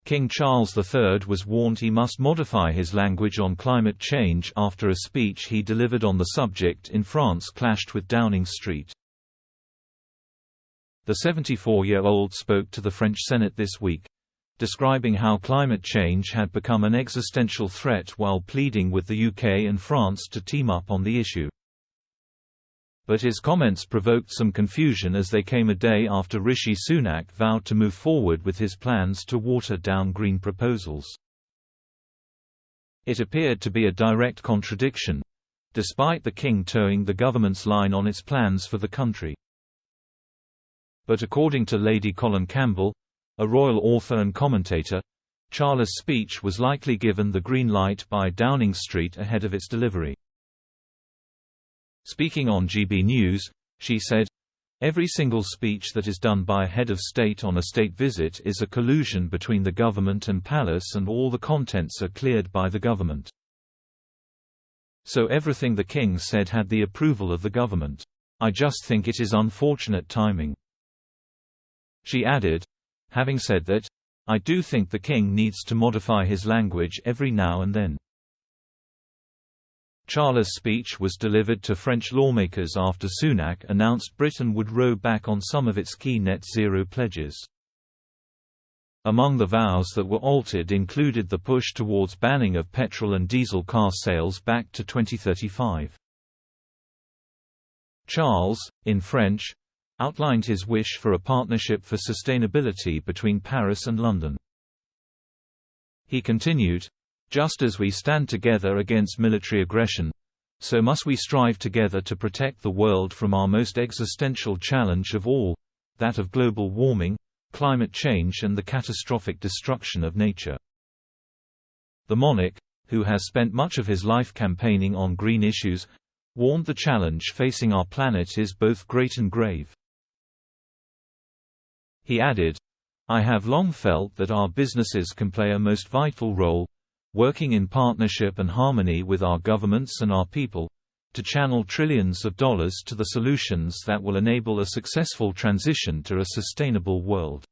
King Charles III was warned he must modify his language on climate change after a speech he delivered on the subject in France clashed with Downing Street. The 74-year-old spoke to the French Senate this week, describing how climate change had become an existential threat while pleading with the UK and France to team up on the issue. But his comments provoked some confusion as they came a day after Rishi Sunak vowed to move forward with his plans to water down green proposals. It appeared to be a direct contradiction, despite the King towing the government's line on its plans for the country. But according to Lady Colin Campbell, a royal author and commentator, Charles' speech was likely given the green light by Downing Street ahead of its delivery. Speaking on GB News, she said, "Every single speech that is done by a head of state on a state visit is a collusion between the government and palace, and all the contents are cleared by the government. So everything the King said had the approval of the government. I just think it is unfortunate timing." She added, "Having said that, I do think the King needs to modify his language every now and then." Charles' speech was delivered to French lawmakers after Sunak announced Britain would row back on some of its key net zero pledges. Among the vows that were altered included the push towards banning of petrol and diesel car sales back to 2035. Charles, in French, outlined his wish for a partnership for sustainability between Paris and London. He continued, "Just as we stand together against military aggression, so must we strive together to protect the world from our most existential challenge of all, that of global warming, climate change and the catastrophic destruction of nature." The monarch, who has spent much of his life campaigning on green issues, warned the challenge facing our planet is both great and grave. He added, "I have long felt that our businesses can play a most vital role, working in partnership and harmony with our governments and our people, to channel trillions of dollars to the solutions that will enable a successful transition to a sustainable world."